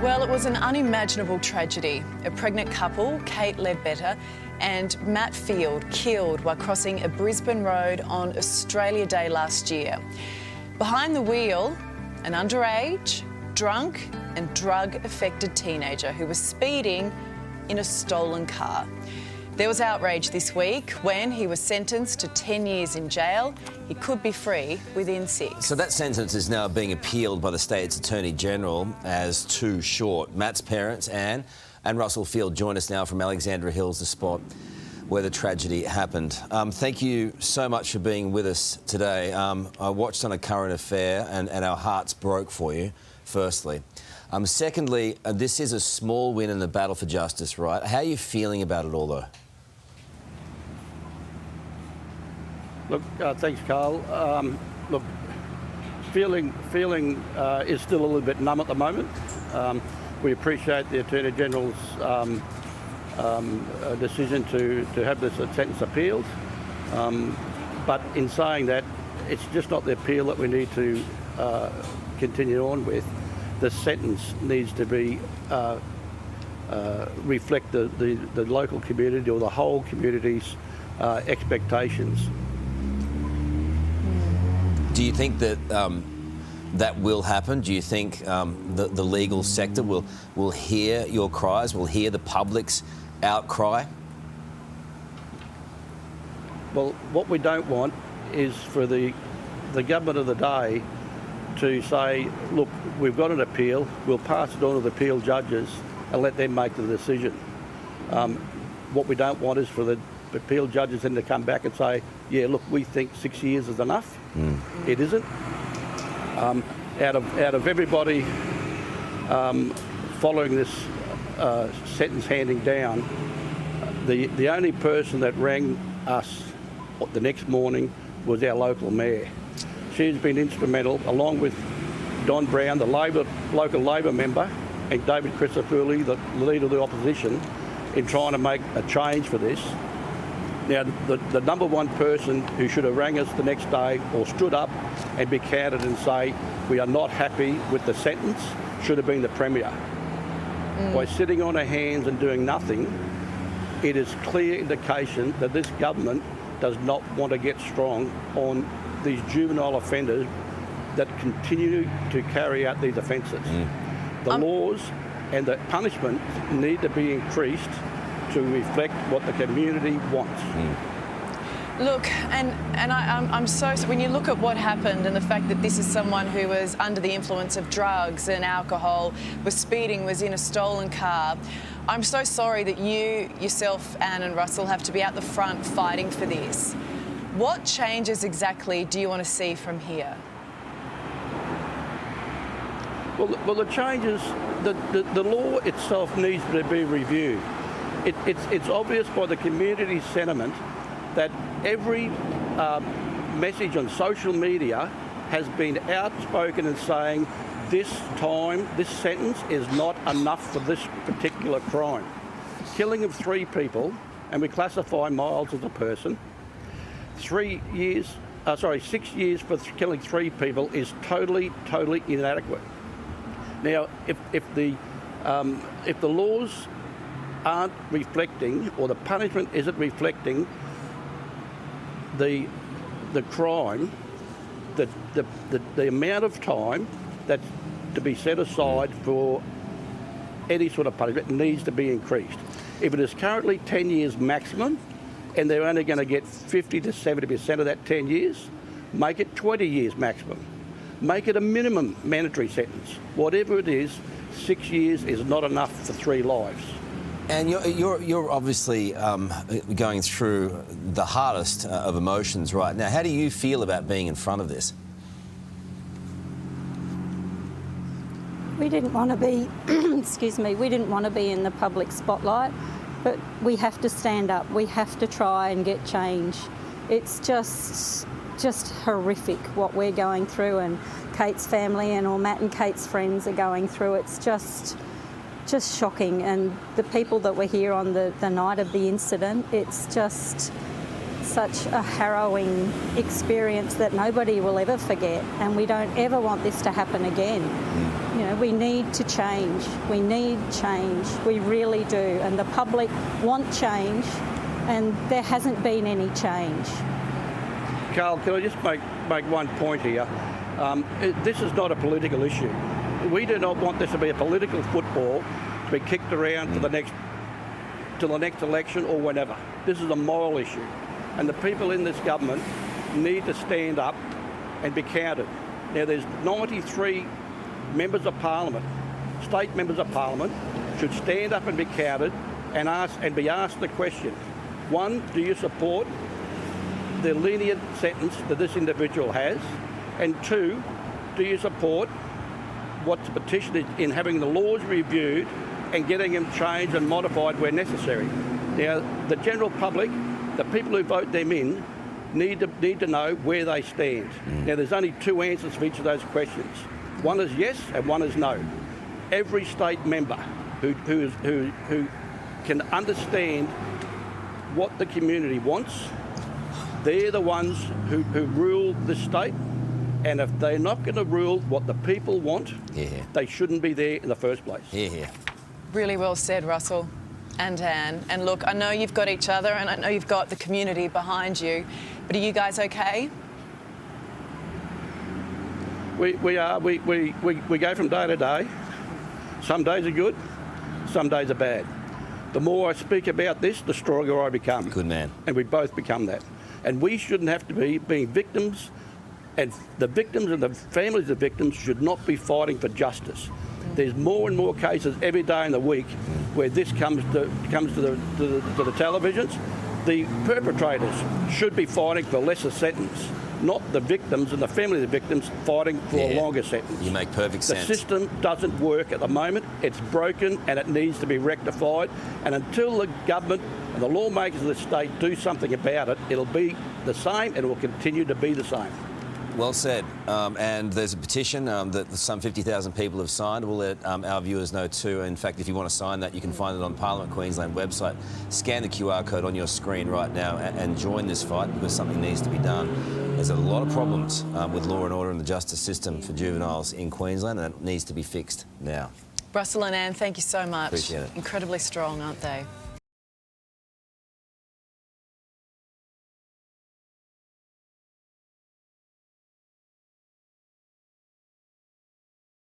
Well, it was an unimaginable tragedy. A pregnant couple, Kate Ledbetter and Matt Field, killed while crossing a Brisbane road on Australia Day last year. Behind the wheel, an underage, drunk and drug-affected teenager who was speeding in a stolen car. There was outrage this week when he was sentenced to 10 years in jail. He could be free within 6. So that sentence is now being appealed by the State's Attorney General as too short. Matt's parents, Anne and Russell Field, join us now from Alexandra Hills, the spot where the tragedy happened. Thank you so much for being with us today. I watched on A Current Affair and our hearts broke for you, firstly. Secondly, this is a small win in the battle for justice, right? How are you feeling about it all, though? Look, thanks, Karl. Look, feeling is still a little bit numb at the moment. We appreciate the Attorney General's decision to have this sentence appealed. But in saying that, it's just not the appeal that we need to continue on with. The sentence needs to be reflect the local community or the whole community's expectations. Do you think that that will happen? Do you think the legal sector will hear your cries, will hear the public's outcry? Well, what we don't want is for the government of the day to say, look, we've got an appeal, we'll pass it on to the appeal judges and let them make the decision. What we don't want is for the appeal judges then to come back and say, yeah, look, we think 6 years is enough. It isn't. Out of everybody following this sentence handing down, the only person that rang us the next morning was our local mayor. She's been instrumental, along with Don Brown, the local Labor member, and David Christofouli, the leader of the opposition, in trying to make a change for this. Now, the number one person who should have rang us the next day or stood up and be candid and say, we are not happy with the sentence, should have been the Premier. By sitting on her hands and doing nothing, it is clear indication that this government does not want to get strong on these juvenile offenders that continue to carry out these offences. The laws and the punishment need to be increased to reflect what the community wants. Look, and I'm so, when you look at what happened and the fact that this is someone who was under the influence of drugs and alcohol, was speeding, was in a stolen car, I'm so sorry that you, yourself, Anne and Russell, have to be out the front fighting for this. What changes exactly do you want to see from here? Well, the changes, the law itself needs to be reviewed. It's obvious by the community sentiment that every message on social media has been outspoken in saying this sentence is not enough for this particular crime. Killing of 3 people, and we classify Miles as a person, 6 years for killing 3 people is totally inadequate. Now, if the laws aren't reflecting, or the punishment isn't reflecting the crime, the amount of time that's to be set aside for any sort of punishment needs to be increased. If it is currently 10 years maximum, and they're only going to get 50 to 70% of that 10 years, make it 20 years maximum. Make it a minimum mandatory sentence. Whatever it is, 6 years is not enough for 3 lives. And you're obviously going through the hardest of emotions right now. How do you feel about being in front of this? We didn't want to be, excuse me, we didn't want to be in the public spotlight, but we have to stand up. We have to try and get change. It's just horrific what we're going through, and Kate's family and all Matt and Kate's friends are going through. It's just shocking, and the people that were here on the night of the incident, it's just such a harrowing experience that nobody will ever forget, and we don't ever want this to happen again. You know, we need to change. We need change. We really do. And the public want change, and there hasn't been any change. Karl, can I just make one point here? This is not a political issue. We do not want this to be a political football to be kicked around to the next election or whenever. This is a moral issue. And the people in this government need to stand up and be counted. Now, there's 93 members of parliament, state members of parliament, should stand up and be counted and be asked the question: one, do you support the lenient sentence that this individual has? And two, do you support what's petitioned in having the laws reviewed and getting them changed and modified where necessary? Now, the general public, the people who vote them in, need to know where they stand. Now, there's only two answers for each of those questions. One is yes and one is no. Every state member who can understand what the community wants, they're the ones who rule the state. And if they're not going to rule what the people want, they shouldn't be there in the first place. Really well said, Russell and Anne. And look, I know you've got each other and I know you've got the community behind you, but are you guys okay? We are. We go from day to day. Some days are good, some days are bad. The more I speak about this, the stronger I become. Good man. And we both become that. And we shouldn't have to be being victims, and the victims and the families of victims should not be fighting for justice. There's more and more cases every day in the week where this comes to the televisions. The perpetrators should be fighting for a lesser sentence, not the victims and the family of the victims fighting for a longer sentence. You make perfect sense. The system doesn't work at the moment. It's broken and it needs to be rectified. And until the government and the lawmakers of the state do something about it, it'll be the same and it will continue to be the same. Well said. And there's a petition that some 50,000 people have signed. We'll let our viewers know too. In fact, if you want to sign that, you can find it on Parliament Queensland website. Scan the QR code on your screen right now and join this fight, because something needs to be done. There's a lot of problems with law and order and the justice system for juveniles in Queensland, and it needs to be fixed now. Russell and Anne, thank you so much. Appreciate it. Incredibly strong, aren't they?